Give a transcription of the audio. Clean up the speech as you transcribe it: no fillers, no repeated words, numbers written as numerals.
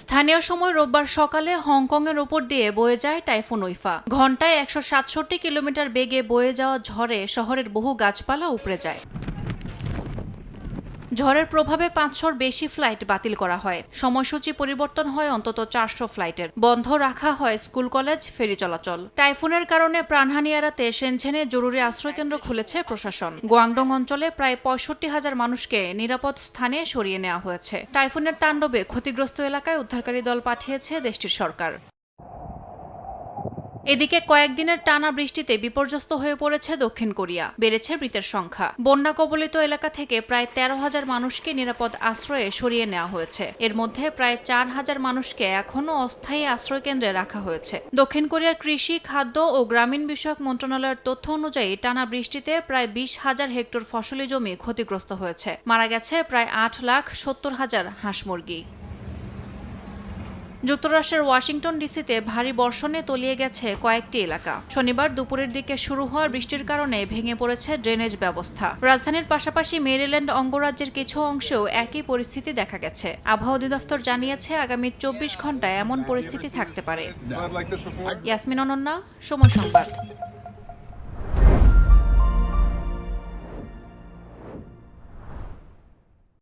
স্থানীয় সময় রোববার সকালে হংকংয়ের ওপর দিয়ে বয়ে যায় টাইফুন উইফা। ঘণ্টায় ১৬৭ কিলোমিটার বেগে বয়ে যাওয়া ঝড়ে শহরের বহু গাছপালা উপড়ে যায়। ঝড়ের প্রভাবে ৫০০-র বেশি ফ্লাইট বাতিল করা হয়। সময়সূচি পরিবর্তন হয় অন্তত ৪০০ ফ্লাইটের। বন্ধ রাখা হয় স্কুল, কলেজ, ফেরি চলাচল। টাইফুনের কারণে প্রাণহানি এড়াতে শেনঝেনে জরুরি আশ্রয়কেন্দ্র খুলেছে প্রশাসন। গুয়াংডং অঞ্চলে প্রায় ৬৫,০০০ মানুষকে নিরাপদ স্থানে সরিয়ে নেওয়া হয়েছে। টাইফুনের তাণ্ডবে ক্ষতিগ্রস্ত এলাকায় উদ্ধারকারী দল পাঠিয়েছে দেশটির সরকার। এদিকে কয়েকদিনের টানা বৃষ্টিতে বিপর্যস্ত হয়ে পড়েছে দক্ষিণ কোরিয়া। বেড়েছে মৃতের সংখ্যা। বন্যা কবলিত এলাকা থেকে প্রায় ১৩,০০০ মানুষকে নিরাপদ আশ্রয়ে সরিয়ে নেওয়া হয়েছে। এর মধ্যে প্রায় ৪,০০০ মানুষকে এখনও অস্থায়ী আশ্রয়কেন্দ্রে রাখা হয়েছে। দক্ষিণ কোরিয়ার কৃষি, খাদ্য ও গ্রামীণ বিষয়ক মন্ত্রণালয়ের তথ্য অনুযায়ী টানা বৃষ্টিতে প্রায় ২০,০০০ হেক্টর ফসলি জমি ক্ষতিগ্রস্ত হয়েছে। মারা গেছে প্রায় ৮,৭০,০০০ হাঁস মুরগি। যুক্তরাষ্ট্রের ওয়াশিংটন ডিসিতে ভারী বর্ষণে তলিয়ে গেছে কয়েকটি এলাকা। শনিবার দুপুরের দিকে শুরু হওয়া বৃষ্টির কারণে ভেঙে পড়েছে ড্রেনেজ ব্যবস্থা। রাজধানীর পাশাপাশি মেরিল্যান্ড অঙ্গরাজ্যের কিছু অংশেও একই পরিস্থিতি দেখা গেছে। আবহাওয়া অধিদপ্তর জানিয়েছে আগামী ২৪ ঘণ্টায় এমন পরিস্থিতি থাকতে পারে। ইয়াসমিন অনন্যা, সময় সংবাদ।